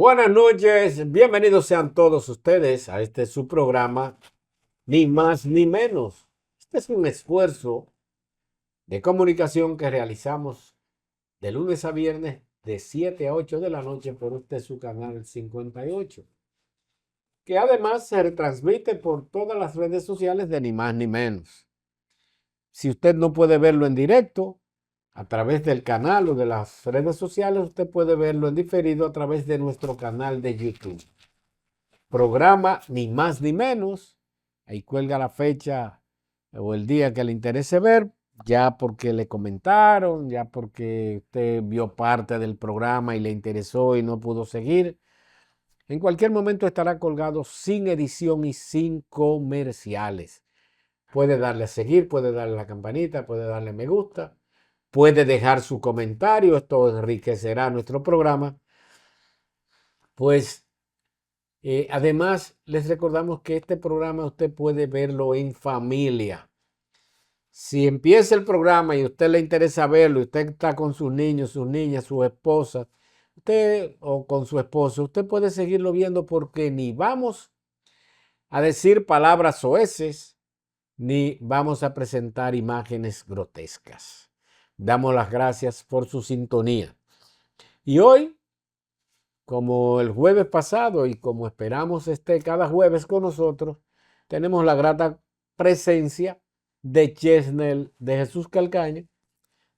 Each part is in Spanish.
Buenas noches, bienvenidos sean todos ustedes a este su programa, ni más ni menos. Este es un esfuerzo de comunicación que realizamos de lunes a viernes de 7 a 8 de la noche por su canal 58, que además se retransmite por todas las redes sociales de ni más ni menos. Si usted no puede verlo en directo a través del canal o de las redes sociales, usted puede verlo en diferido a través de nuestro canal de YouTube. Programa ni más ni menos. Ahí cuelga la fecha o el día que le interese ver, ya porque le comentaron, ya porque usted vio parte del programa y le interesó y no pudo seguir. En cualquier momento estará colgado sin edición y sin comerciales. Puede darle a seguir, puede darle a la campanita, puede darle me gusta, puede dejar su comentario. Esto enriquecerá nuestro programa. Pues además, les recordamos que este programa usted puede verlo en familia. Si empieza el programa y a usted le interesa verlo, usted está con sus niños, sus niñas, su esposa, usted o con su esposo, usted puede seguirlo viendo porque ni vamos a decir palabras soeces, ni vamos a presentar imágenes grotescas. Damos las gracias por su sintonía. Y hoy, como el jueves pasado y como esperamos esté cada jueves con nosotros, tenemos la grata presencia de Chesnel de Jesús Calcaño,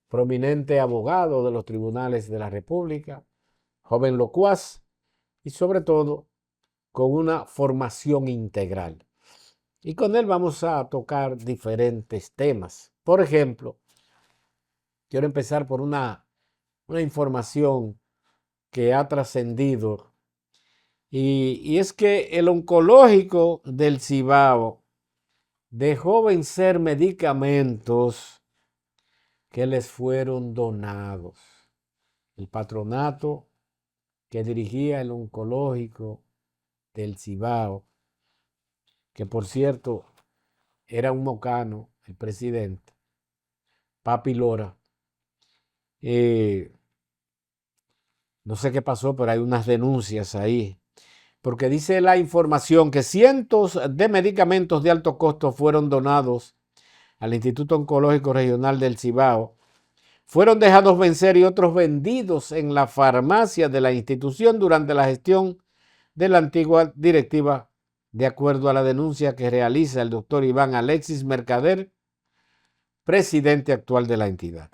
prominente abogado de los tribunales de la República, joven locuaz y sobre todo con una formación integral. Y con él vamos a tocar diferentes temas. Por ejemplo, quiero empezar por una información que ha trascendido. Y es que el oncológico del Cibao dejó vencer medicamentos que les fueron donados. El patronato que dirigía el oncológico del Cibao, que por cierto era un mocano, el presidente, Papi Lora. No sé qué pasó, pero hay unas denuncias ahí. Porque dice la información que cientos de medicamentos de alto costo fueron donados al Instituto Oncológico Regional del Cibao, fueron dejados vencer y otros vendidos en la farmacia de la institución durante la gestión de la antigua directiva, de acuerdo a la denuncia que realiza el doctor Iván Alexis Mercader, presidente actual de la entidad.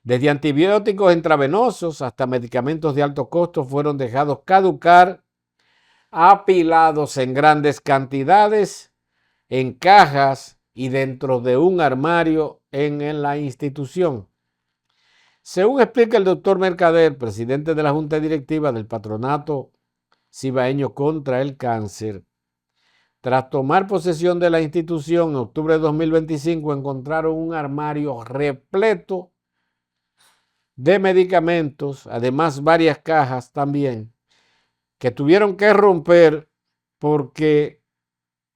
Desde antibióticos intravenosos hasta medicamentos de alto costo fueron dejados caducar, apilados en grandes cantidades, en cajas y dentro de un armario en la institución. Según explica el doctor Mercader, presidente de la Junta Directiva del Patronato Cibaeño contra el Cáncer, tras tomar posesión de la institución en octubre de 2025, encontraron un armario repleto de medicamentos, además varias cajas también, que tuvieron que romper porque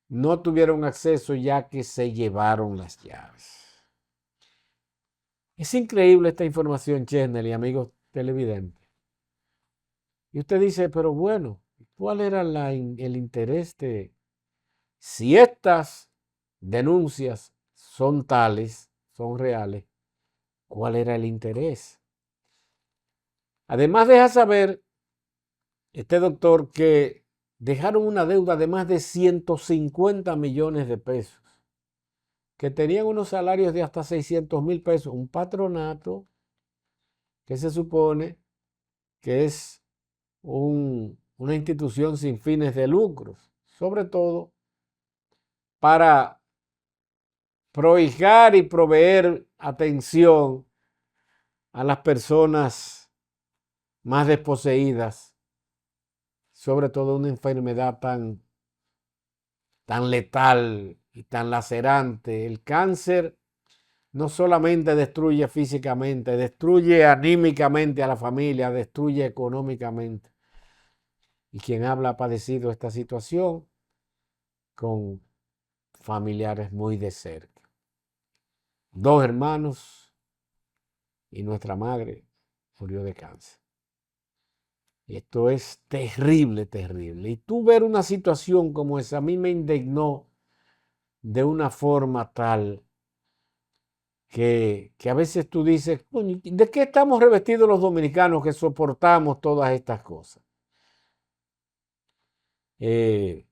no tuvieron acceso ya que se llevaron las llaves. Es increíble esta información, Chesnel y amigos televidentes. Y usted dice, pero bueno, ¿cuál era el interés de, si estas denuncias son tales, son reales, cuál era el interés? Además deja saber este doctor que dejaron una deuda de más de 150 millones de pesos, que tenían unos salarios de hasta 600,000 pesos, un patronato que se supone que es una institución sin fines de lucros, sobre todo para prohijar y proveer atención a las personas más desposeídas, sobre todo una enfermedad tan letal y tan lacerante. El cáncer no solamente destruye físicamente, destruye anímicamente a la familia, destruye económicamente. Y quien habla ha padecido esta situación con familiares muy de cerca. 2 hermanos y nuestra madre murió de cáncer. Esto es terrible, terrible. Y tú ver una situación como esa, a mí me indignó de una forma tal que a veces tú dices, "Coño, ¿de qué estamos revestidos los dominicanos que soportamos todas estas cosas?" Eh,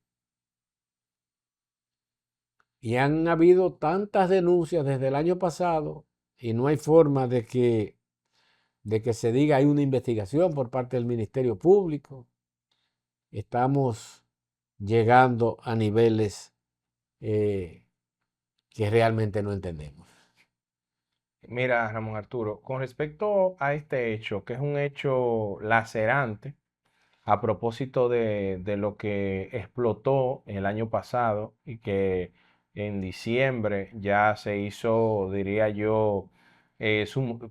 y han habido tantas denuncias desde el año pasado y no hay forma de que se diga hay una investigación por parte del Ministerio Público. Estamos llegando a niveles que realmente no entendemos. Mira, Ramón Arturo, con respecto a este hecho, que es un hecho lacerante, a propósito de lo que explotó el año pasado y que en diciembre ya se hizo, diría yo,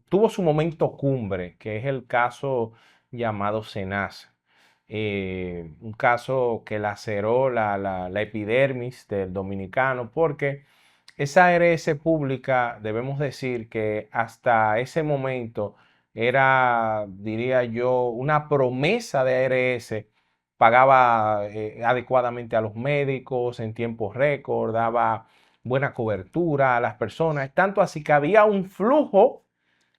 tuvo su momento cumbre, que es el caso llamado Senasa. Un caso que laceró la epidermis del dominicano porque esa ARS pública, debemos decir que hasta ese momento era, diría yo, una promesa de ARS, pagaba adecuadamente a los médicos en tiempo récord, daba buena cobertura a las personas, tanto así que había un flujo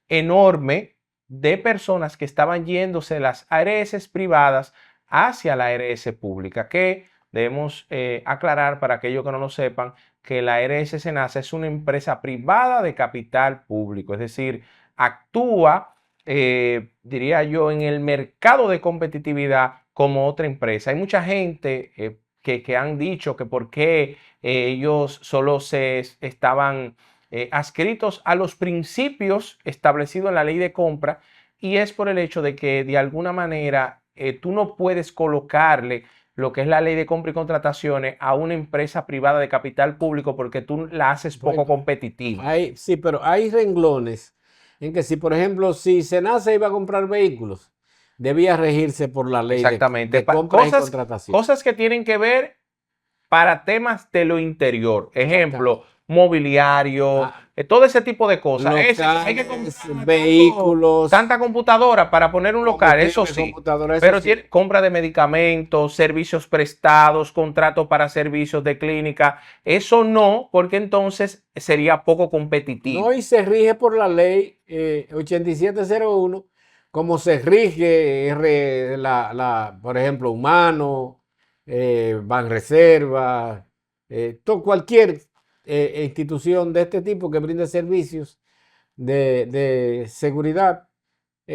enorme de personas que estaban yéndose de las ARS privadas hacia la ARS pública, que debemos aclarar para aquellos que no lo sepan, que la ARS Senasa es una empresa privada de capital público, es decir, actúa, diría yo, en el mercado de competitividad como otra empresa. Hay mucha gente que han dicho que por qué ellos solo se estaban adscritos a los principios establecidos en la ley de compra, y es por el hecho de que de alguna manera tú no puedes colocarle lo que es la ley de compra y contrataciones a una empresa privada de capital público porque tú la haces poco Bueno, competitiva. sí, pero hay renglones en que si, por ejemplo, si Senasa iba a comprar vehículos, debía regirse por la ley de, Exactamente. de compras y contratación. Cosas que tienen que ver para temas de lo interior. Ejemplo, Exactamente. mobiliario, Ah, todo ese tipo de cosas. Hay que locales, comprar vehículos, tanta computadora para poner un local, eso combustible, sí. computadora, eso Pero sí. tiene compra de medicamentos, servicios prestados, contratos para servicios de clínica. Eso no, porque entonces sería poco No, competitivo. y se rige por la ley 8701, como se rige por ejemplo, Humano, Banreserva, cualquier institución de este tipo que brinde servicios de seguridad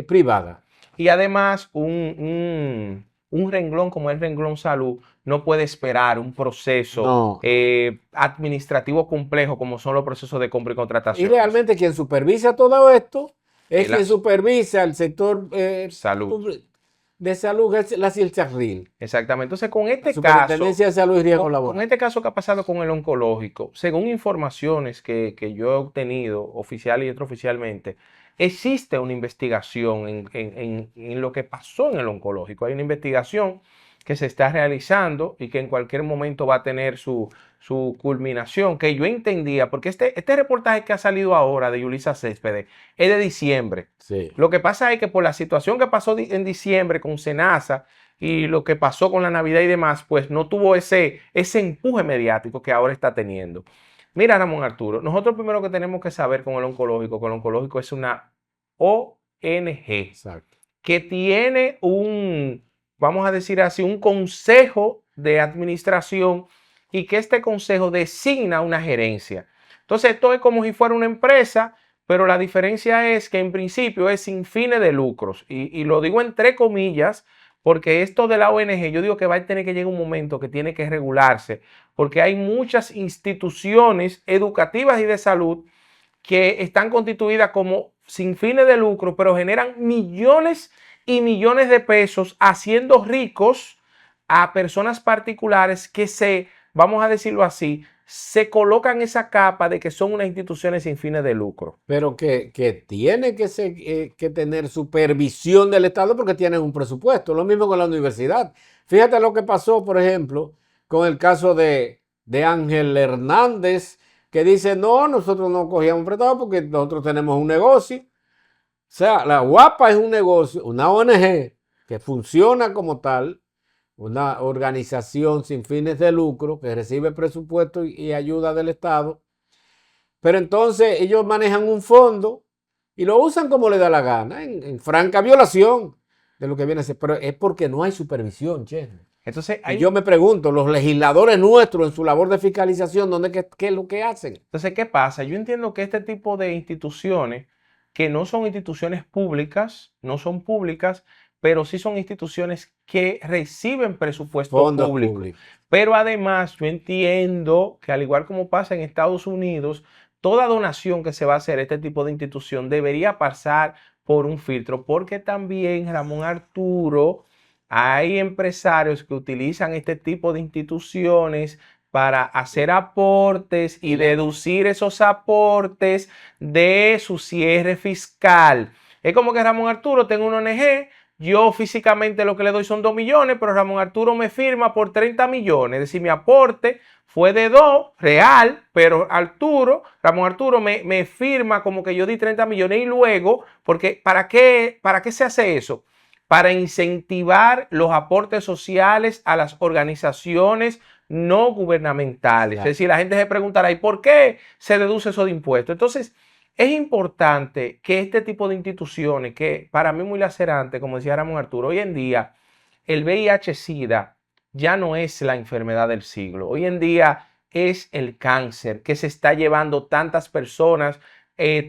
privada. Y además, un renglón como el renglón salud no puede esperar un proceso No. administrativo complejo como son los procesos de compra y Y contrataciones. realmente quien supervisa todo esto es La quien supervisa el sector salud. de salud, que es la CILCHARRIL, Exactamente. Entonces, la Superintendencia de Salud y Riesgo con Laboral. este caso que ha pasado con el oncológico, según informaciones que yo he obtenido oficial y extraoficialmente, existe una investigación en lo que pasó en el oncológico. Hay una investigación que se está realizando y que en cualquier momento va a tener su culminación, que yo entendía, porque este reportaje que ha salido ahora de Yulisa Céspedes es de diciembre. Sí. Lo que pasa es que por la situación que pasó en diciembre con Senasa y lo que pasó con la Navidad y demás, pues no tuvo ese empuje mediático que ahora está teniendo. Mira, Ramón Arturo, nosotros primero que tenemos que saber con el oncológico, que el oncológico es una ONG Exacto. que tiene vamos a decir así, un consejo de administración y que este consejo designa una gerencia. Entonces, esto es como si fuera una empresa, pero la diferencia es que en principio es sin fines de lucros. Y lo digo entre comillas, porque esto de la ONG, yo digo que va a tener que llegar un momento que tiene que regularse, porque hay muchas instituciones educativas y de salud que están constituidas como sin fines de lucro, pero generan millones y millones de pesos haciendo ricos a personas particulares que vamos a decirlo así, se colocan esa capa de que son unas instituciones sin fines de lucro. Pero que tiene que tener supervisión del Estado porque tienen un presupuesto. Lo mismo con la universidad. Fíjate lo que pasó, por ejemplo, con el caso de Ángel Hernández, que dice, no, nosotros no cogíamos prestado porque nosotros tenemos un negocio. O sea, la UAPA es un negocio, una ONG, que funciona como tal, una organización sin fines de lucro que recibe presupuesto y ayuda del Estado, pero entonces ellos manejan un fondo y lo usan como le da la gana, en franca violación de lo que viene a ser, pero es porque no hay supervisión, che. Entonces, Y yo me pregunto, los legisladores nuestros en su labor de fiscalización, ¿qué es lo que hacen? entonces, ¿qué pasa? Yo entiendo que este tipo de instituciones, que no son instituciones públicas, no son públicas, pero sí son instituciones que reciben presupuesto Fondos público. públicos. Pero además, yo entiendo que al igual como pasa en Estados Unidos, toda donación que se va a hacer a este tipo de institución debería pasar por un filtro, porque también, Ramón Arturo, hay empresarios que utilizan este tipo de instituciones para hacer aportes y deducir esos aportes de su cierre fiscal. Es como que Ramón Arturo tenga una ONG, yo físicamente lo que le doy son 2 millones, pero Ramón Arturo me firma por 30 millones. Es decir, mi aporte fue de 2, real, pero Ramón Arturo me firma como que yo di 30 millones y luego, porque ¿para qué se hace eso? Para incentivar los aportes sociales a las organizaciones no gubernamentales. Claro. Es decir, la gente se preguntará, ¿y por qué se deduce eso de impuestos? Entonces, es importante que este tipo de instituciones, que para mí es muy lacerante, como decía Ramón Arturo, hoy en día el VIH-Sida ya no es la enfermedad del siglo. Hoy en día es el cáncer que se está llevando tantas personas.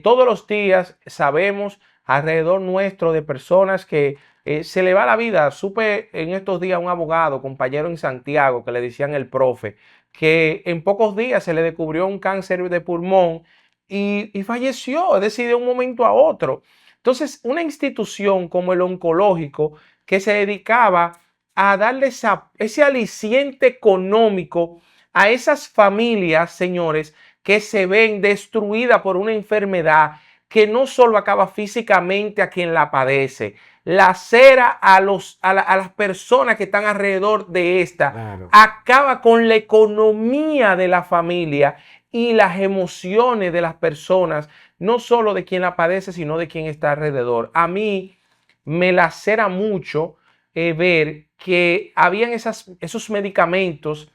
Todos los días sabemos alrededor nuestro de personas que se le va la vida. Supe en estos días un abogado, compañero en Santiago, que le decían el profe, que en pocos días se le descubrió un cáncer de pulmón y falleció, es decir, de un momento a otro. Entonces, una institución como el oncológico que se dedicaba a darle ese aliciente económico a esas familias, señores, que se ven destruidas por una enfermedad que no solo acaba físicamente a quien la padece, lacera a las personas que están alrededor de esta, Claro. acaba con la economía de la familia y las emociones de las personas, no solo de quien la padece, sino de quien está alrededor. A mí me lacera mucho ver que habían esos medicamentos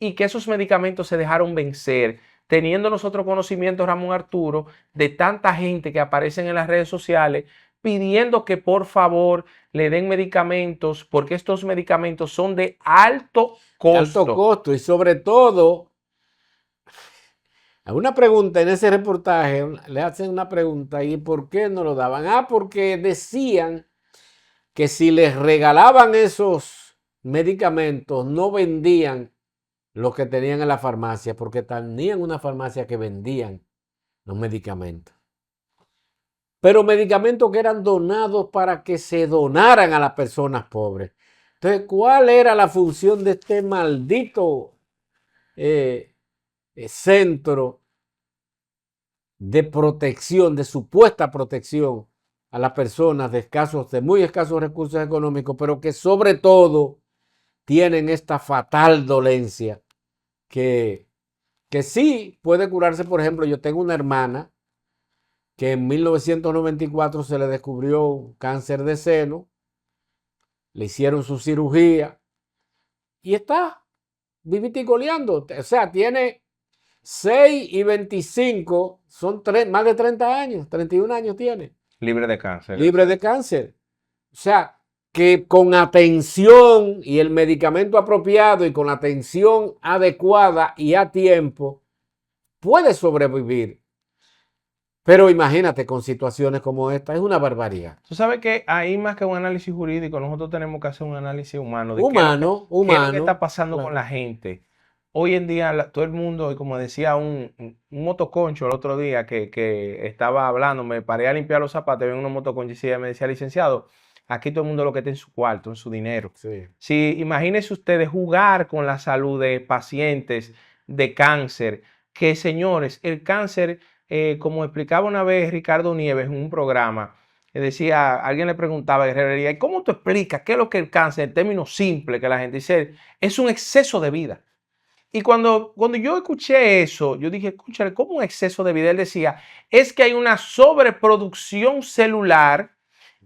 y que esos medicamentos se dejaron vencer, teniendo nosotros conocimiento, Ramón Arturo, de tanta gente que aparecen en las redes sociales pidiendo que por favor le den medicamentos, porque estos medicamentos son de alto costo. Alto costo y sobre todo, a una pregunta en ese reportaje, le hacen una pregunta y ¿por qué no lo daban? Porque decían que si les regalaban esos medicamentos no vendían los que tenían en la farmacia, porque tenían una farmacia que vendían los medicamentos. Pero medicamentos que eran donados para que se donaran a las personas pobres. Entonces, ¿cuál era la función de este maldito centro de protección, de supuesta protección a las personas de muy escasos recursos económicos, pero que sobre todo tienen esta fatal dolencia que sí puede curarse? Por ejemplo, yo tengo una hermana que en 1994 se le descubrió cáncer de seno, le hicieron su cirugía y está vivita y coleando. O sea, tiene 6 y 25, son más de 30 años, 31 años tiene. Libre de cáncer. Libre de cáncer. O sea, que con atención y el medicamento apropiado y con la atención adecuada y a tiempo, puede sobrevivir. Pero imagínate con situaciones como esta, es una barbaridad. Tú sabes que ahí más que un análisis jurídico, nosotros tenemos que hacer un análisis humano de Humano. qué es lo que está pasando Claro. con la gente. Hoy en día todo el mundo, y como decía un motoconcho el otro día que estaba hablando, me paré a limpiar los zapatos, ven unos motoconchos y me decía, licenciado, aquí todo el mundo lo que está en su cuarto, en su dinero. Sí. Si imagínense ustedes jugar con la salud de pacientes de cáncer, que señores, el cáncer, como explicaba una vez Ricardo Nieves en un programa, decía, alguien le preguntaba a Guerrero, ¿y cómo tú explicas qué es lo que el cáncer, en términos simples, que la gente dice, es un exceso de vida? Y cuando yo escuché eso, yo dije, escúchale, ¿cómo un exceso de vida? Él decía, es que hay una sobreproducción celular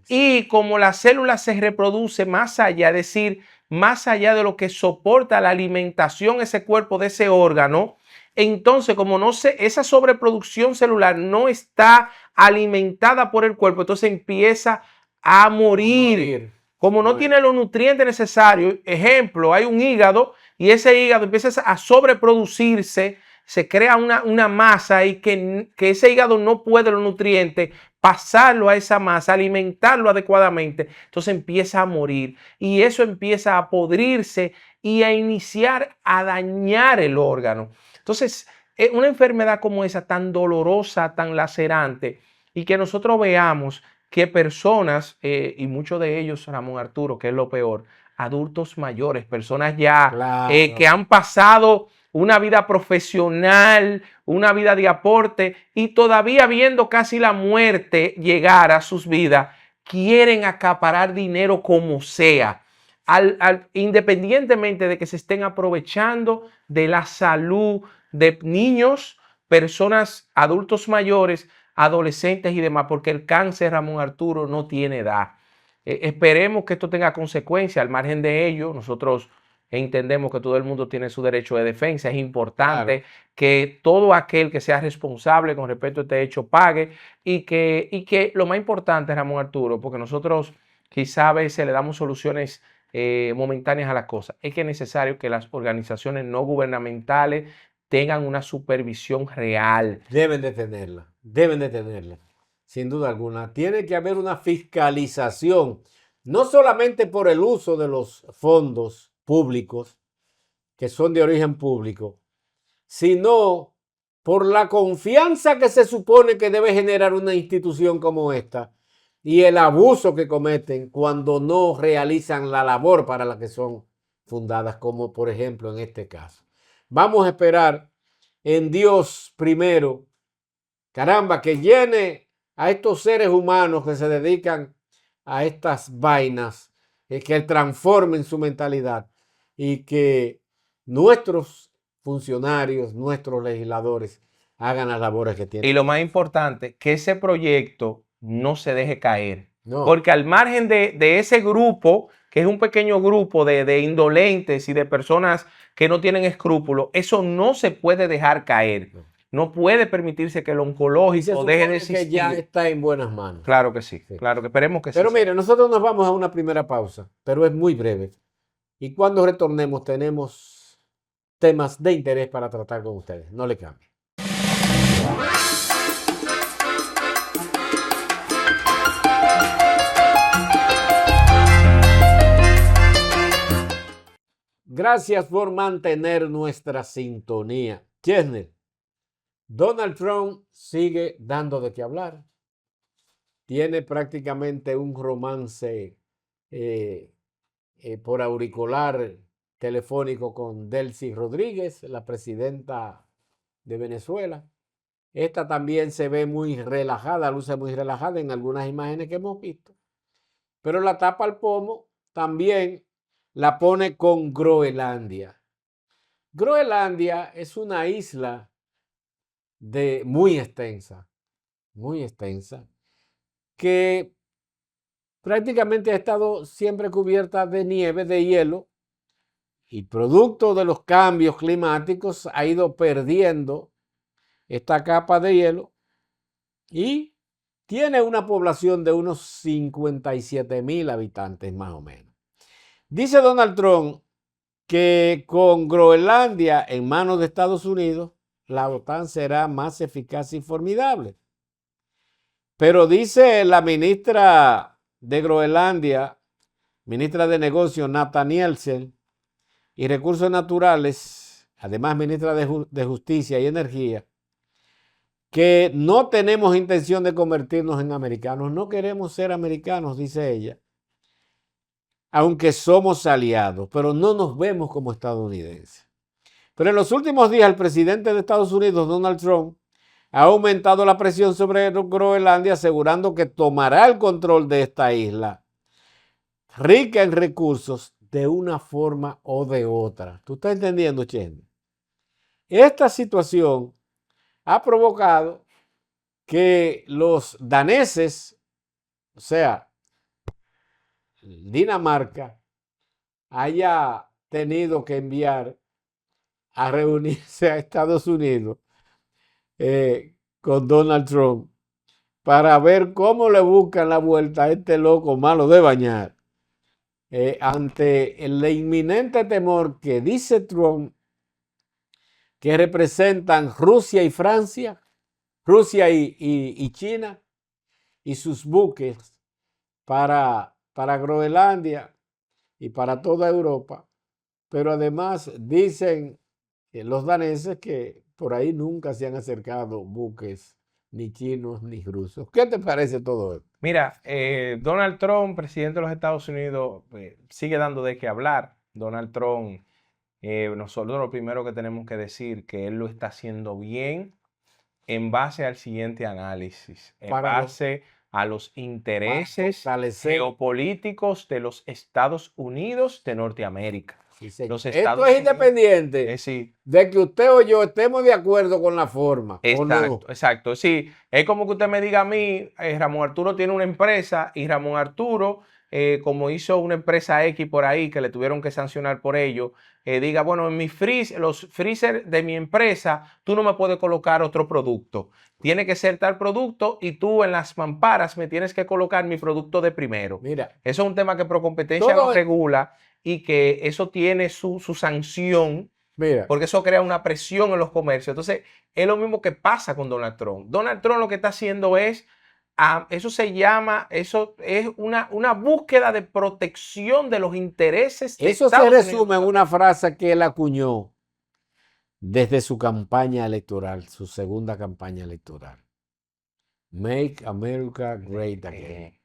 Y como la célula se reproduce más allá, es decir, más allá de lo que soporta la alimentación ese cuerpo de ese órgano, entonces como no esa sobreproducción celular no está alimentada por el cuerpo, entonces empieza a morir. Como no tiene los nutrientes necesarios, ejemplo, hay un hígado y ese hígado empieza a sobreproducirse, se crea una masa y que ese hígado no puede los nutrientes pasarlo a esa masa, alimentarlo adecuadamente, entonces empieza a morir y eso empieza a podrirse y a iniciar a dañar el órgano. Entonces, una enfermedad como esa, tan dolorosa, tan lacerante, y que nosotros veamos que personas, y muchos de ellos, Ramón Arturo, que es lo peor, adultos mayores, personas ya que han pasado una vida profesional, una vida de aporte y todavía viendo casi la muerte llegar a sus vidas, quieren acaparar dinero como sea, independientemente de que se estén aprovechando de la salud de niños, personas, adultos mayores, adolescentes y demás, porque el cáncer, Ramón Arturo, no tiene edad. Esperemos que esto tenga consecuencias. Al margen de ello, nosotros entendemos que todo el mundo tiene su derecho de defensa. Es importante que todo aquel que sea responsable con respecto a este hecho pague y que lo más importante, Ramón Arturo, porque nosotros quizá a veces le damos soluciones momentáneas a las cosas, es que es necesario que las organizaciones no gubernamentales tengan una supervisión real. Deben de tenerla, sin duda alguna. Tiene que haber una fiscalización, no solamente por el uso de los fondos públicos, que son de origen público, sino por la confianza que se supone que debe generar una institución como esta y el abuso que cometen cuando no realizan la labor para la que son fundadas, como por ejemplo en este caso. Vamos a esperar en Dios primero, caramba, que llene a estos seres humanos que se dedican a estas vainas, que transformen su mentalidad y que nuestros funcionarios, nuestros legisladores hagan las labores que tienen. Y lo más importante, que ese proyecto no se deje caer. No. Porque al margen de ese grupo, que es un pequeño grupo de indolentes y de personas que no tienen escrúpulos, eso no se puede dejar caer. No puede permitirse que el oncológico deje de existir. Que ya está en buenas manos. Claro que sí, claro que esperemos que sí. Pero mire, nosotros nos vamos a una primera pausa, pero es muy breve. Y cuando retornemos tenemos temas de interés para tratar con ustedes. No le cambien. Gracias por mantener nuestra sintonía. Chesner, Donald Trump sigue dando de qué hablar. Tiene prácticamente un romance por auricular telefónico con Delcy Rodríguez, la presidenta de Venezuela. Esta también se ve muy relajada, luce muy relajada en algunas imágenes que hemos visto. Pero la tapa al pomo también la pone con Groenlandia. Groenlandia es una isla muy extensa, que prácticamente ha estado siempre cubierta de nieve, de hielo, y producto de los cambios climáticos ha ido perdiendo esta capa de hielo y tiene una población de unos 57,000 habitantes más o menos. Dice Donald Trump que con Groenlandia en manos de Estados Unidos, la OTAN será más eficaz y formidable. Pero dice la ministra de Groenlandia, ministra de Negocios, Nathanielsen, y Recursos Naturales, además ministra de Justicia y Energía, que no tenemos intención de convertirnos en americanos, no queremos ser americanos, dice ella, aunque somos aliados, pero no nos vemos como estadounidenses. Pero en los últimos días el presidente de Estados Unidos, Donald Trump, ha aumentado la presión sobre Groenlandia, asegurando que tomará el control de esta isla, rica en recursos, de una forma o de otra. ¿Tú estás entendiendo, Chen? Esta situación ha provocado que los daneses, o sea, Dinamarca haya tenido que enviar a reunirse a Estados Unidos con Donald Trump para ver cómo le buscan la vuelta a este loco malo de bañar, ante el inminente temor que dice Trump que representan Rusia y Francia, Rusia y China y sus buques para Groenlandia y para toda Europa. Pero además dicen los daneses que por ahí nunca se han acercado buques ni chinos ni rusos. ¿Qué te parece todo esto? Mira, Donald Trump, presidente de los Estados Unidos, sigue dando de qué hablar. Donald Trump, nosotros lo primero que tenemos que decir que él lo está haciendo bien en base al siguiente análisis, en base a los intereses geopolíticos de los Estados Unidos de Norteamérica. Sí, esto es independiente sí, de que usted o yo estemos de acuerdo con la forma. Exacto, exacto. Sí, es como que usted me diga a mí, Ramón Arturo tiene una empresa y Ramón Arturo, como hizo una empresa X por ahí que le tuvieron que sancionar por ello, diga, bueno, en los freezer de mi empresa, tú no me puedes colocar otro producto. Tiene que ser tal producto y tú en las mamparas me tienes que colocar mi producto de primero. Mira, eso es un tema que Procompetencia lo regula y que eso tiene su sanción. Mira, porque eso crea una presión en los comercios. Entonces, es lo mismo que pasa con Donald Trump. Donald Trump lo que está haciendo es, eso es una búsqueda de protección de los intereses de eso Estados se Unidos. resume en una frase que él acuñó desde su campaña electoral, su segunda campaña electoral. Make America Great Again.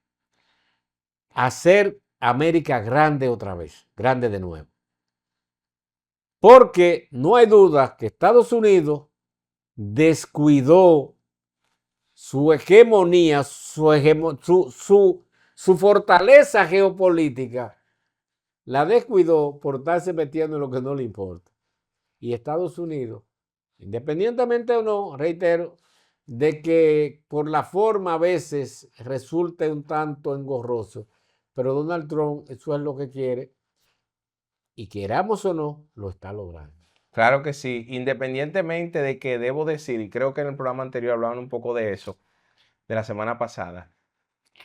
Hacer América grande otra vez, grande de nuevo. Porque no hay duda que Estados Unidos descuidó su hegemonía, su fortaleza geopolítica, la descuidó por estarse metiendo en lo que no le importa. Y Estados Unidos, independientemente o no, reitero, de que por la forma a veces resulte un tanto engorroso, pero Donald Trump eso es lo que quiere y queramos o no, lo está logrando. Claro que sí, independientemente de que debo decir, y creo que en el programa anterior hablaban un poco de eso, de la semana pasada,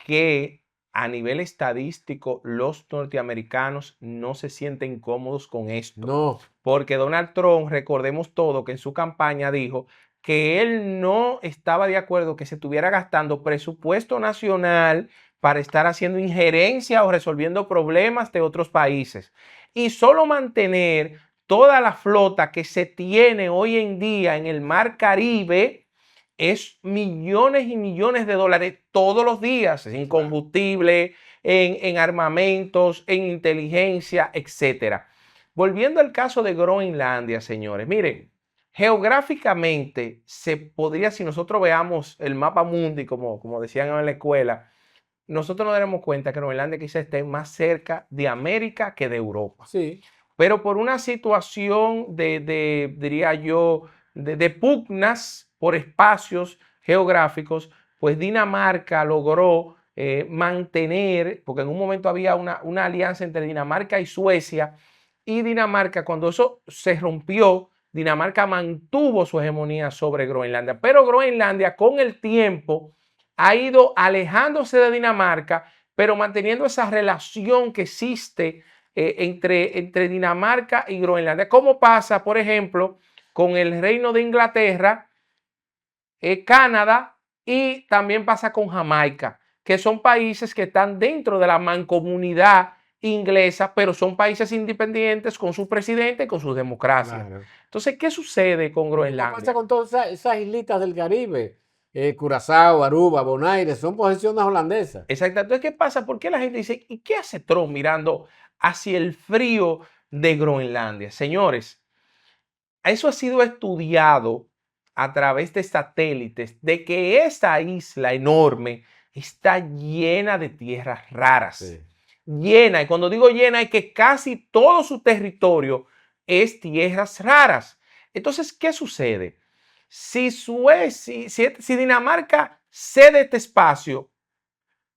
que a nivel estadístico los norteamericanos no se sienten cómodos con esto. No. Porque Donald Trump, recordemos todo, que en su campaña dijo que él no estaba de acuerdo que se estuviera gastando presupuesto nacional para estar haciendo injerencia o resolviendo problemas de otros países. Y solo mantener toda la flota que se tiene hoy en día en el Mar Caribe es millones y millones de dólares todos los días en combustible, en armamentos, en inteligencia, etcétera. Volviendo al caso de Groenlandia, señores, miren, geográficamente se podría, si nosotros veamos el mapa mundi, como decían en la escuela, nosotros nos daremos cuenta que Groenlandia quizás esté más cerca de América que de Europa. Sí. Pero por una situación diría yo, de pugnas por espacios geográficos, pues Dinamarca logró mantener, porque en un momento había una alianza entre Dinamarca y Suecia, y Dinamarca, cuando eso se rompió, Dinamarca mantuvo su hegemonía sobre Groenlandia, pero Groenlandia con el tiempo ha ido alejándose de Dinamarca, pero manteniendo esa relación que existe entre Dinamarca y Groenlandia. ¿Cómo pasa, por ejemplo, con el Reino de Inglaterra, Canadá y también pasa con Jamaica, que son países que están dentro de la mancomunidad inglesa, pero son países independientes con su presidente y con su democracia? Claro. Entonces, ¿qué sucede con Groenlandia? ¿Qué pasa con todas esas islitas del Caribe? Curazao, Aruba, Bonaire, son posesiones holandesas. Exacto. Entonces, ¿qué pasa? ¿Por qué la gente dice, ¿y qué hace Trump mirando hacia el frío de Groenlandia? Señores, eso ha sido estudiado a través de satélites, de que esta isla enorme está llena de tierras raras. Sí. Llena, y cuando digo llena, es que casi todo su territorio es tierras raras. Entonces, ¿qué sucede? Si Dinamarca cede este espacio,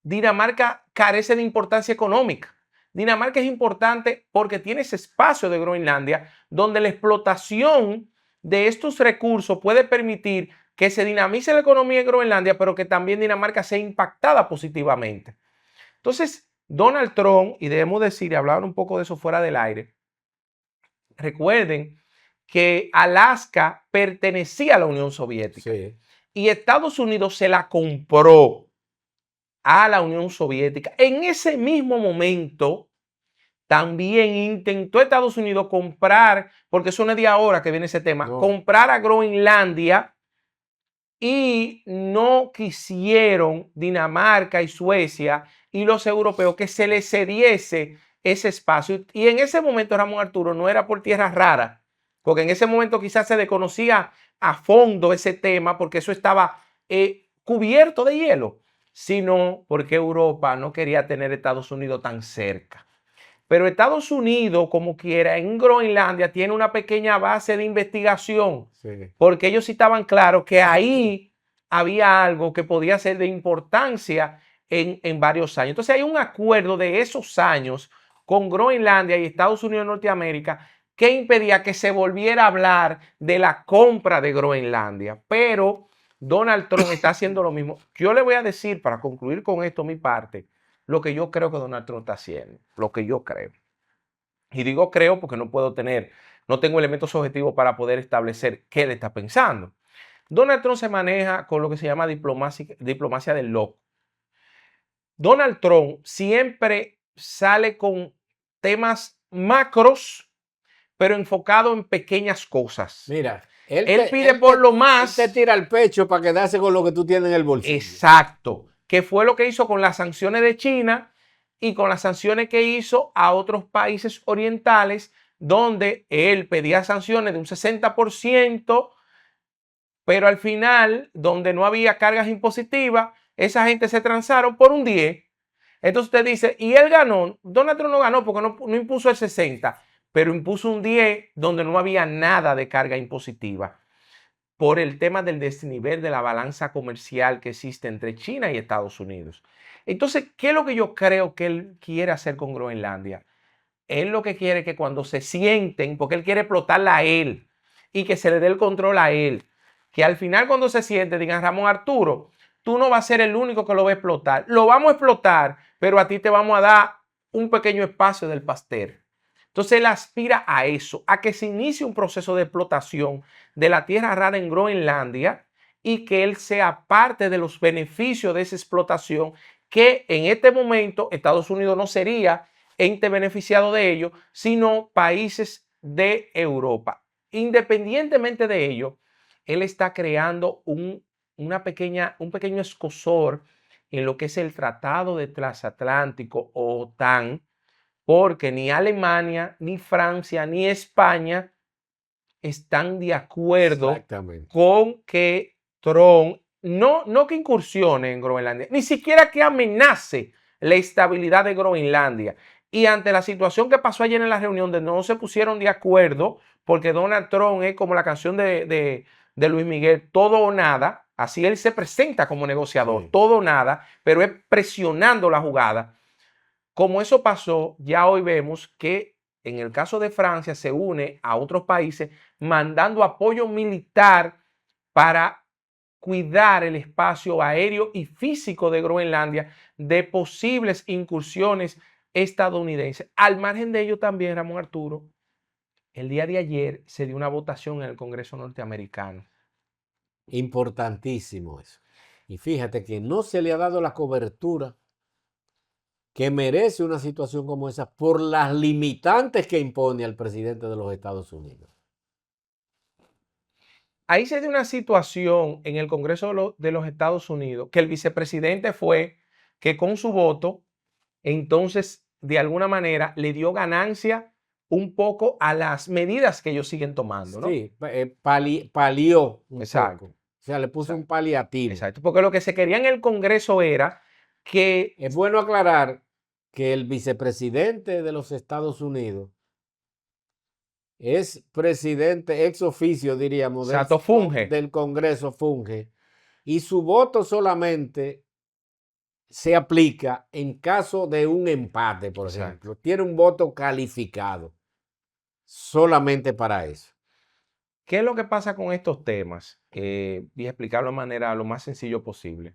Dinamarca carece de importancia económica. Dinamarca es importante porque tiene ese espacio de Groenlandia donde la explotación de estos recursos puede permitir que se dinamice la economía de Groenlandia, pero que también Dinamarca sea impactada positivamente. Entonces, Donald Trump, y debemos decir, y hablar un poco de eso fuera del aire, recuerden que Alaska pertenecía a la Unión Soviética y Estados Unidos se la compró a la Unión Soviética. En ese mismo momento, también intentó Estados Unidos comprar, porque eso no es de ahora que viene ese tema, comprar a Groenlandia y no quisieron Dinamarca y Suecia y los europeos que se les cediese ese espacio. Y en ese momento, Ramón Arturo, no era por tierras raras, porque en ese momento quizás se desconocía a fondo ese tema, porque eso estaba cubierto de hielo, sino porque Europa no quería tener a Estados Unidos tan cerca. Pero Estados Unidos, como quiera, en Groenlandia tiene una pequeña base de investigación, porque ellos sí estaban claros que ahí había algo que podía ser de importancia en varios años. Entonces hay un acuerdo de esos años con Groenlandia y Estados Unidos de Norteamérica que impedía que se volviera a hablar de la compra de Groenlandia. Pero Donald Trump está haciendo lo mismo. Yo le voy a decir, para concluir con esto mi parte, lo que yo creo que Donald Trump está haciendo, lo que yo creo. Y digo creo porque no tengo elementos objetivos para poder establecer qué él está pensando. Donald Trump se maneja con lo que se llama diplomacia del loco. Donald Trump siempre sale con temas macros, pero enfocado en pequeñas cosas. Mira, él pide por lo más. Él te tira el pecho para quedarse con lo que tú tienes en el bolsillo. Exacto. Que fue lo que hizo con las sanciones de China y con las sanciones que hizo a otros países orientales, donde él pedía sanciones de un 60%, pero al final, donde no había cargas impositivas, esa gente se transaron por un 10%. Entonces usted dice, y él ganó. Donald Trump no ganó porque no impuso el 60%, pero impuso un 10% donde no había nada de carga impositiva, por el tema del desnivel de la balanza comercial que existe entre China y Estados Unidos. Entonces, ¿qué es lo que yo creo que él quiere hacer con Groenlandia? Él lo que quiere es que cuando se sienten, porque él quiere explotarla a él y que se le dé el control a él, que al final cuando se sienten digan, Ramón Arturo, tú no vas a ser el único que lo va a explotar. Lo vamos a explotar, pero a ti te vamos a dar un pequeño espacio del pastel. Entonces él aspira a eso, a que se inicie un proceso de explotación de la tierra rara en Groenlandia y que él sea parte de los beneficios de esa explotación, que en este momento Estados Unidos no sería ente beneficiado de ello, sino países de Europa. Independientemente de ello, él está creando un pequeño escozor en lo que es el Tratado de Transatlántico o OTAN, porque ni Alemania, ni Francia, ni España están de acuerdo con que Trump no que incursione en Groenlandia, ni siquiera que amenace la estabilidad de Groenlandia. Y ante la situación que pasó ayer en la reunión de no se pusieron de acuerdo, porque Donald Trump es como la canción de Luis Miguel, todo o nada, así él se presenta como negociador, todo o nada, pero es presionando la jugada. Como eso pasó, ya hoy vemos que en el caso de Francia se une a otros países mandando apoyo militar para cuidar el espacio aéreo y físico de Groenlandia de posibles incursiones estadounidenses. Al margen de ello también, Ramón Arturo, el día de ayer se dio una votación en el Congreso norteamericano. Importantísimo eso. Y fíjate que no se le ha dado la cobertura que merece una situación como esa por las limitantes que impone al presidente de los Estados Unidos. Ahí se dio una situación en el Congreso de los Estados Unidos que el vicepresidente fue que con su voto, entonces, de alguna manera, le dio ganancia un poco a las medidas que ellos siguen tomando, ¿no? Sí, palió un Exacto. poco. O sea, le puso un paliativo. Exacto, porque lo que se quería en el Congreso era que... Es bueno aclarar que el vicepresidente de los Estados Unidos es presidente ex oficio, diríamos, funge. del Congreso, funge, y su voto solamente se aplica en caso de un empate, por Exacto. ejemplo. Tiene un voto calificado solamente para eso. ¿Qué es lo que pasa con estos temas? Y explicarlo de manera lo más sencillo posible.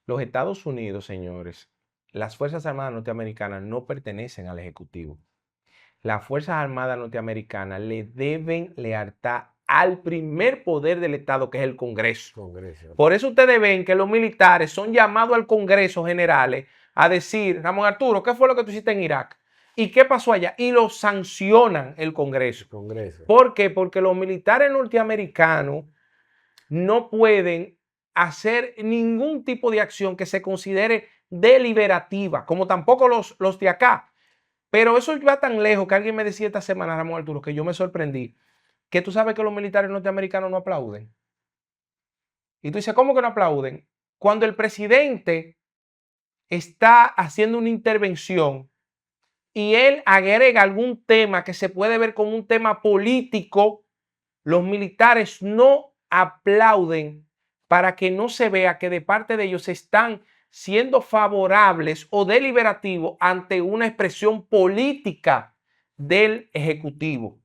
Los Estados Unidos, señores, las Fuerzas Armadas norteamericanas no pertenecen al Ejecutivo. Las Fuerzas Armadas norteamericanas le deben lealtad al primer poder del Estado, que es el Congreso. Por eso ustedes ven que los militares son llamados al Congreso generales a decir, Ramón Arturo, ¿qué fue lo que tú hiciste en Irak? ¿Y qué pasó allá? Y lo sancionan el Congreso. ¿Por qué? Porque los militares norteamericanos no pueden hacer ningún tipo de acción que se considere deliberativa, como tampoco los de acá. Pero eso va tan lejos que alguien me decía esta semana, Ramón Arturo, que yo me sorprendí, que tú sabes que los militares norteamericanos no aplauden. Y tú dices, ¿cómo que no aplauden? Cuando el presidente está haciendo una intervención y él agrega algún tema que se puede ver como un tema político, los militares no aplauden para que no se vea que de parte de ellos están siendo favorables o deliberativos ante una expresión política del Ejecutivo.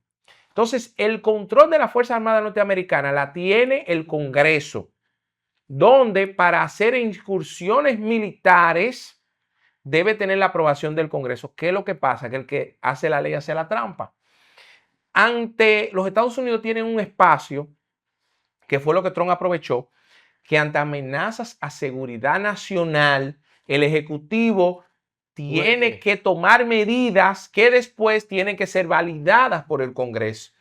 Entonces, el control de la Fuerza Armada Norteamericana la tiene el Congreso, donde para hacer incursiones militares debe tener la aprobación del Congreso. ¿Qué es lo que pasa? Que el que hace la ley hace la trampa. Ante los Estados Unidos tienen un espacio, que fue lo que Trump aprovechó, que ante amenazas a seguridad nacional, el Ejecutivo tiene que tomar medidas que después tienen que ser validadas por el Congreso.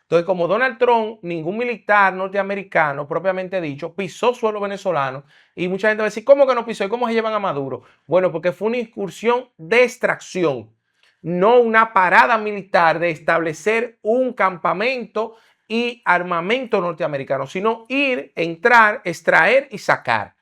Entonces, como Donald Trump, ningún militar norteamericano, propiamente dicho, pisó suelo venezolano, y mucha gente va a decir, ¿cómo que no pisó? ¿Y cómo se llevan a Maduro? Bueno, porque fue una incursión de extracción, no una parada militar de establecer un campamento y armamento norteamericano, sino ir, entrar, extraer y sacar.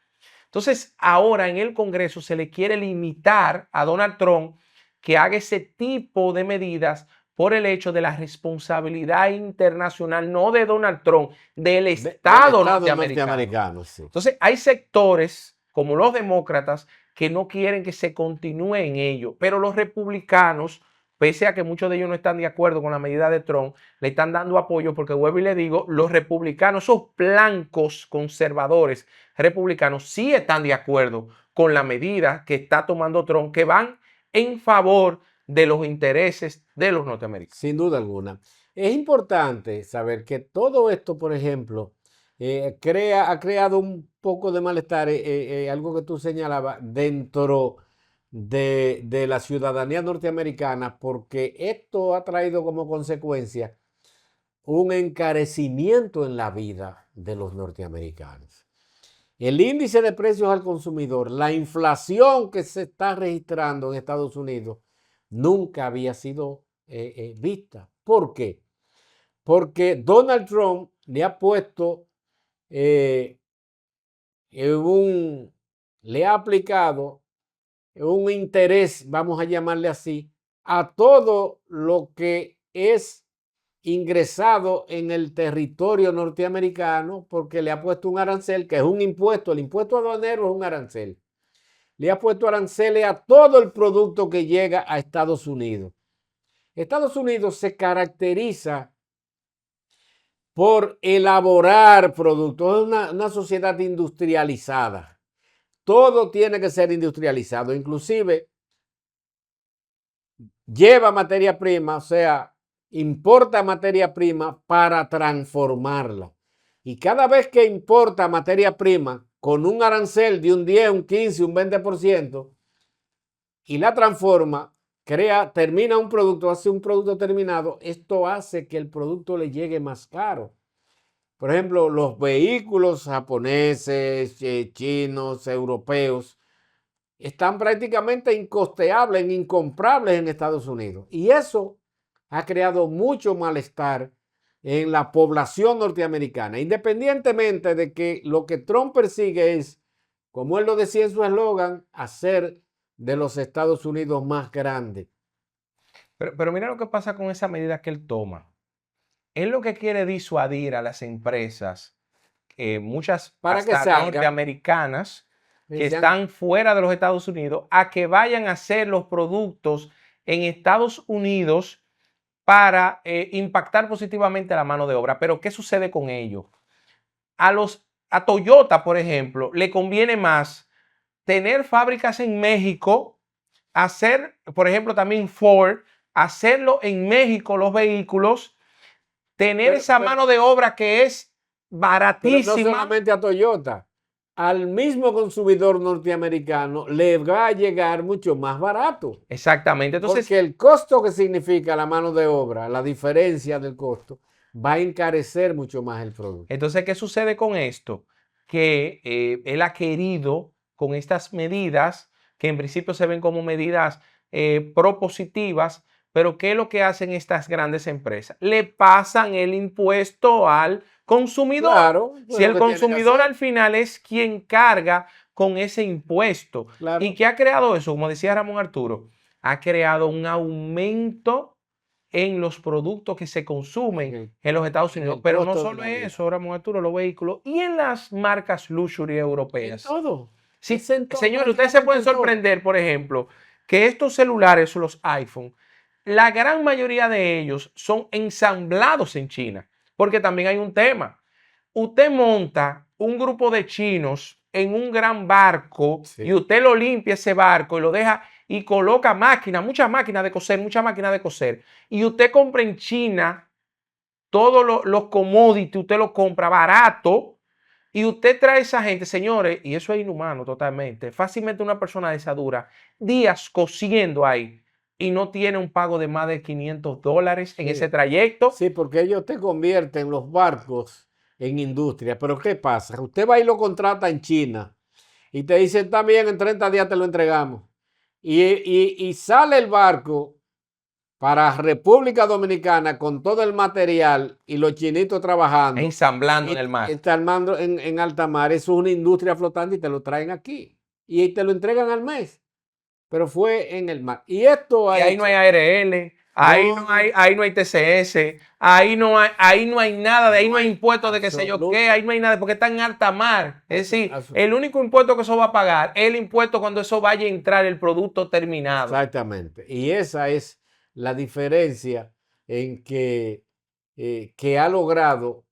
Entonces, ahora en el Congreso se le quiere limitar a Donald Trump que haga ese tipo de medidas por el hecho de la responsabilidad internacional, no de Donald Trump, del Estado norteamericano. Sí. Entonces, hay sectores como los demócratas que no quieren que se continúe en ello, pero los republicanos, pese a que muchos de ellos no están de acuerdo con la medida de Trump, le están dando apoyo porque, vuelvo y le digo, los republicanos, esos blancos conservadores republicanos, sí están de acuerdo con la medida que está tomando Trump, que van en favor de los intereses de los norteamericanos. Sin duda alguna. Es importante saber que todo esto, por ejemplo, ha creado un poco de malestar, algo que tú señalabas, dentro de la ciudadanía norteamericana, porque esto ha traído como consecuencia un encarecimiento en la vida de los norteamericanos. El índice de precios al consumidor, la inflación que se está registrando en Estados Unidos, nunca había sido vista. ¿Por qué? Porque Donald Trump le ha puesto, le ha aplicado un interés, vamos a llamarle así, a todo lo que es ingresado en el territorio norteamericano, porque le ha puesto un arancel, que es un impuesto. El impuesto aduanero es un arancel. Le ha puesto aranceles a todo el producto que llega a Estados Unidos. Estados Unidos se caracteriza por elaborar productos. Es una sociedad industrializada. Todo tiene que ser industrializado. Inclusive lleva materia prima, o sea, importa materia prima para transformarla. Y cada vez que importa materia prima con un arancel de un 10, un 15, un 20% y la transforma, termina un producto, hace un producto terminado, esto hace que el producto le llegue más caro. Por ejemplo, los vehículos japoneses, chinos, europeos, están prácticamente incosteables, incomprables en Estados Unidos. Y eso ha creado mucho malestar en la población norteamericana, independientemente de que lo que Trump persigue es, como él lo decía en su eslogan, hacer de los Estados Unidos más grande. Pero mira lo que pasa con esa medida que él toma. Él lo que quiere disuadir a las empresas, muchas para que hasta salga norteamericanas, que están fuera de los Estados Unidos a que vayan a hacer los productos en Estados Unidos para impactar positivamente la mano de obra. Pero ¿qué sucede con ello? A Toyota, por ejemplo, le conviene más tener fábricas en México, hacer, por ejemplo, también Ford, hacerlo en México los vehículos, tener esa mano de obra que es baratísima. Pero no solamente a Toyota, al mismo consumidor norteamericano le va a llegar mucho más barato. Exactamente. Entonces, porque el costo que significa la mano de obra, la diferencia del costo, va a encarecer mucho más el producto. Entonces, ¿qué sucede con esto? Que él ha querido, con estas medidas, que en principio se ven como medidas propositivas, pero ¿qué es lo que hacen estas grandes empresas? Le pasan el impuesto al consumidor. Claro, si el consumidor al final es quien carga con ese impuesto. Claro. ¿Y qué ha creado eso? Como decía Ramón Arturo, ha creado un aumento en los productos que se consumen en los Estados Unidos. Pero no solo eso, Ramón Arturo, los vehículos y en las marcas luxury europeas. En todo. Sí, señores, ustedes se pueden sorprender, por ejemplo, que estos celulares, los iPhone, la gran mayoría de ellos son ensamblados en China, porque también hay un tema. Usted monta un grupo de chinos en un gran barco y usted lo limpia ese barco y lo deja y coloca máquinas, muchas máquinas de coser, muchas máquinas de coser. Y usted compra en China todos los commodities, usted lo compra barato y usted trae a esa gente, señores, y eso es inhumano totalmente. Fácilmente una persona de esa dura días cosiendo ahí y no tiene un pago de más de $500 en ese trayecto. Sí, porque ellos te convierten los barcos en industria. Pero ¿qué pasa? Usted va y lo contrata en China y te dicen, también en 30 días te lo entregamos. Y sale el barco para República Dominicana con todo el material y los chinitos trabajando. Ensamblando en el mar. Ensamblando en alta mar. Eso es una industria flotante y te lo traen aquí. Y te lo entregan al mes. Pero fue en el mar. Y esto ahí no hay ARL, ahí no hay TCS, ahí no hay nada, ahí no hay impuestos de que sé yo qué, ahí no hay nada, porque está en alta mar. Es decir, el único impuesto que eso va a pagar es el impuesto cuando eso vaya a entrar el producto terminado. Exactamente. Y esa es la diferencia en que ha logrado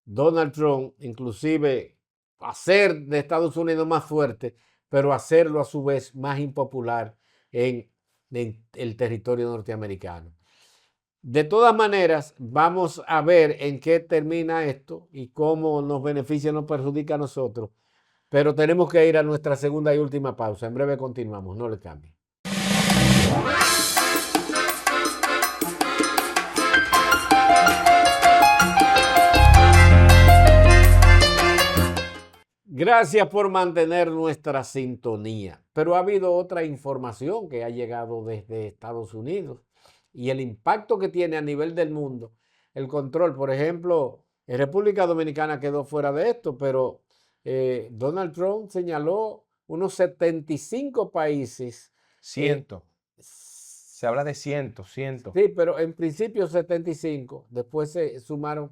Donald Trump, inclusive hacer de Estados Unidos más fuerte, pero hacerlo a su vez más impopular en el territorio norteamericano. De todas maneras, vamos a ver en qué termina esto y cómo nos beneficia o nos perjudica a nosotros. Pero tenemos que ir a nuestra segunda y última pausa. En breve continuamos, no le cambien. Gracias por mantener nuestra sintonía. Pero ha habido otra información que ha llegado desde Estados Unidos y el impacto que tiene a nivel del mundo. El control, por ejemplo, en República Dominicana quedó fuera de esto, pero Donald Trump señaló unos 75 países. Se habla de cientos. Sí, pero en principio 75. Después se sumaron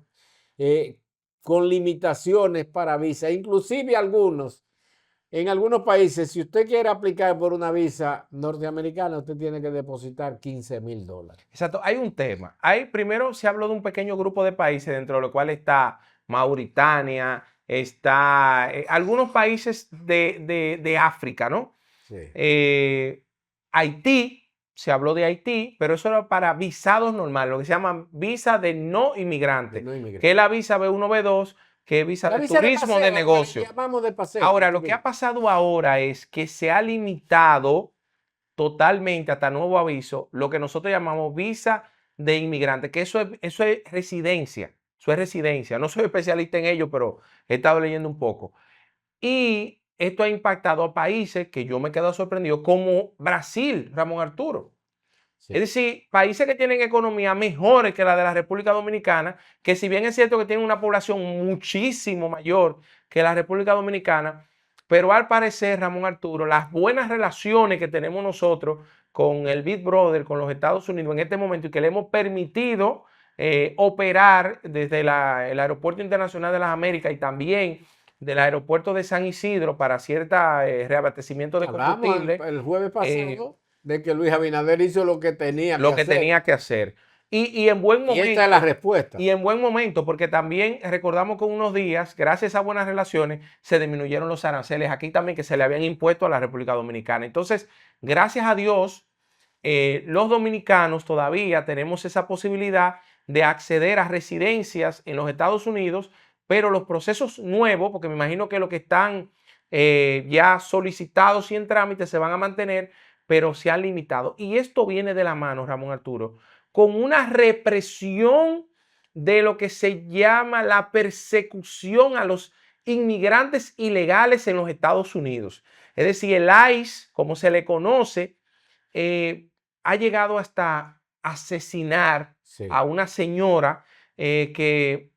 con limitaciones para visa, inclusive en algunos países, si usted quiere aplicar por una visa norteamericana, usted tiene que depositar $15,000. Exacto, hay un tema. Primero se habló de un pequeño grupo de países, dentro de lo cual está Mauritania, está algunos países de África, ¿no? Sí. Haití, se habló de Haití, pero eso era para visados normales, lo que se llama visa de no inmigrante, que es la visa B1, B2, que es visa de turismo de negocio. De paseo. Ahora, lo que ha pasado ahora es que se ha limitado totalmente, hasta nuevo aviso, lo que nosotros llamamos visa de inmigrante, que eso es residencia, No soy especialista en ello, pero he estado leyendo un poco. Y esto ha impactado a países que yo me he quedado sorprendido, como Brasil, Ramón Arturo. Sí. Es decir, países que tienen economías mejores que la de la República Dominicana, que si bien es cierto que tienen una población muchísimo mayor que la República Dominicana, pero al parecer, Ramón Arturo, las buenas relaciones que tenemos nosotros con el Big Brother, con los Estados Unidos en este momento, y que le hemos permitido operar desde el Aeropuerto Internacional de las Américas y también del aeropuerto de San Isidro para cierta reabastecimiento de Hablamos combustible, el jueves pasado de que Luis Abinader hizo lo que tenía que lo que hacer. tenía que hacer. Y en buen Y esta es la momento, respuesta. y en buen momento, porque también recordamos que en unos días, gracias a buenas relaciones, se disminuyeron los aranceles aquí también que se le habían impuesto a la República Dominicana. Entonces, gracias a Dios, los dominicanos todavía tenemos esa posibilidad de acceder a residencias en los Estados Unidos, pero los procesos nuevos, porque me imagino que los que están ya solicitados y en trámite se van a mantener, pero se han limitado. Y esto viene de la mano, Ramón Arturo, con una represión de lo que se llama la persecución a los inmigrantes ilegales en los Estados Unidos. Es decir, el ICE, como se le conoce, ha llegado hasta asesinar a una señora que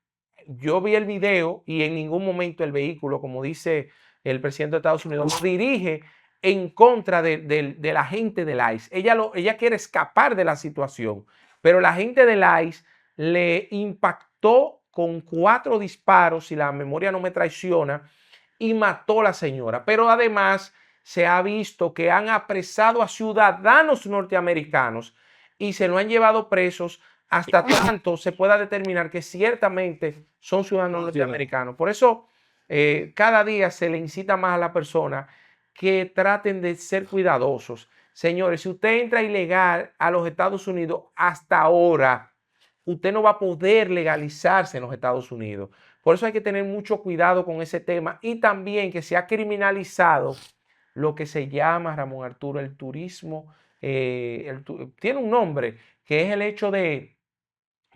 yo vi el video y en ningún momento el vehículo, como dice el presidente de Estados Unidos, dirige en contra de la gente del ICE. Ella quiere escapar de la situación, pero la gente del ICE le impactó con 4 disparos, si la memoria no me traiciona, y mató a la señora. Pero además se ha visto que han apresado a ciudadanos norteamericanos y se lo han llevado presos hasta tanto se pueda determinar que ciertamente son ciudadanos norteamericanos. Por eso, cada día se le incita más a la persona que traten de ser cuidadosos. Señores, si usted entra ilegal a los Estados Unidos hasta ahora, usted no va a poder legalizarse en los Estados Unidos. Por eso hay que tener mucho cuidado con ese tema y también que se ha criminalizado lo que se llama, Ramón Arturo, el turismo. Tiene un nombre, que es el hecho de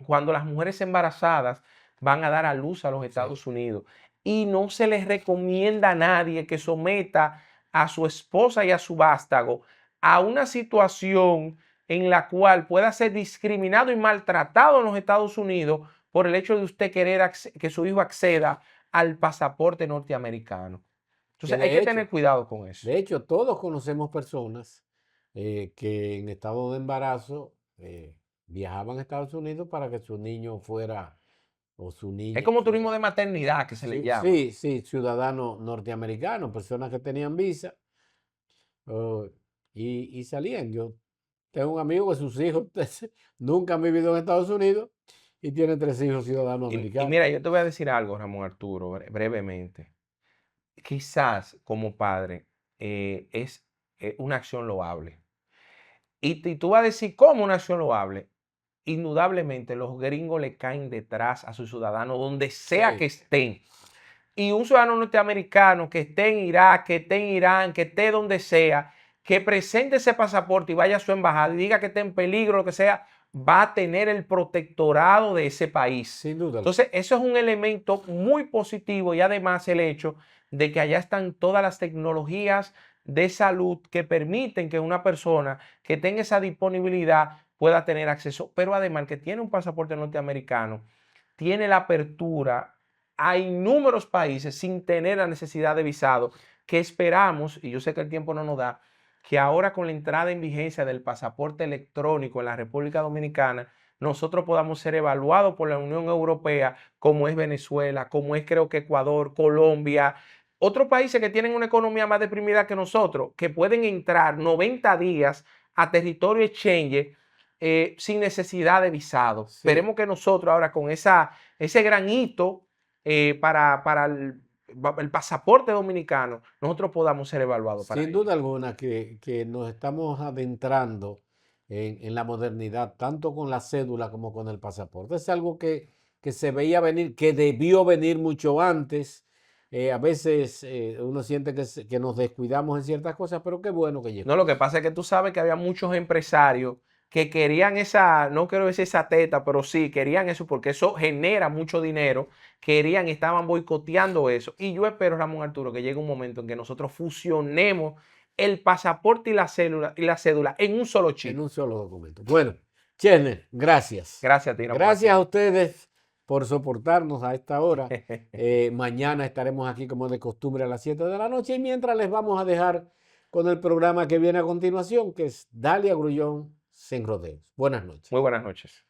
cuando las mujeres embarazadas van a dar a luz a los Estados Unidos y no se les recomienda a nadie que someta a su esposa y a su vástago a una situación en la cual pueda ser discriminado y maltratado en los Estados Unidos por el hecho de usted querer que su hijo acceda al pasaporte norteamericano. Entonces hay que tener cuidado con eso. De hecho, todos conocemos personas que en estado de embarazo viajaban a Estados Unidos para que su niño fuera o su niña. Es como turismo de maternidad que se le llama. Sí, sí, ciudadanos norteamericanos, personas que tenían visa y salían. Yo tengo un amigo que sus hijos nunca han vivido en Estados Unidos y tiene 3 hijos ciudadanos americanos. Y mira, yo te voy a decir algo, Ramón Arturo, brevemente. Quizás como padre es una acción loable. Y tú vas a decir, ¿cómo una acción loable? Indudablemente los gringos le caen detrás a sus ciudadanos donde sea que estén. Y un ciudadano norteamericano que esté en Irak, que esté en Irán, que esté donde sea, que presente ese pasaporte y vaya a su embajada y diga que está en peligro, lo que sea, va a tener el protectorado de ese país. Sin duda. Entonces, eso es un elemento muy positivo y además el hecho de que allá están todas las tecnologías de salud que permiten que una persona que tenga esa disponibilidad pueda tener acceso, pero además que tiene un pasaporte norteamericano, tiene la apertura a inúmeros países sin tener la necesidad de visado, que esperamos, y yo sé que el tiempo no nos da, que ahora con la entrada en vigencia del pasaporte electrónico en la República Dominicana, nosotros podamos ser evaluados por la Unión Europea, como es Venezuela, como es creo que Ecuador, Colombia, otros países que tienen una economía más deprimida que nosotros, que pueden entrar 90 días a territorio exchange sin necesidad de visado. Sí. Esperemos que nosotros ahora con ese gran hito para el pasaporte dominicano, nosotros podamos ser evaluados. Sin duda alguna que nos estamos adentrando en la modernidad, tanto con la cédula como con el pasaporte. Es algo que se veía venir, que debió venir mucho antes. A veces uno siente que nos descuidamos en ciertas cosas, pero qué bueno que llegó. No, lo que pasa es que tú sabes que había muchos empresarios que querían no quiero decir esa teta, pero sí, querían eso porque eso genera mucho dinero, estaban boicoteando eso. Y yo espero, Ramón Arturo, que llegue un momento en que nosotros fusionemos el pasaporte y la cédula en un solo chip. En un solo documento. Bueno, Chesner, gracias. Gracias a ti, Ramón Gracias Arturo. a ustedes por soportarnos a esta hora. Mañana estaremos aquí como de costumbre a las 7 de la noche y mientras les vamos a dejar con el programa que viene a continuación, que es Dalia Grullón Sin Rodeos. Buenas noches. Muy buenas noches.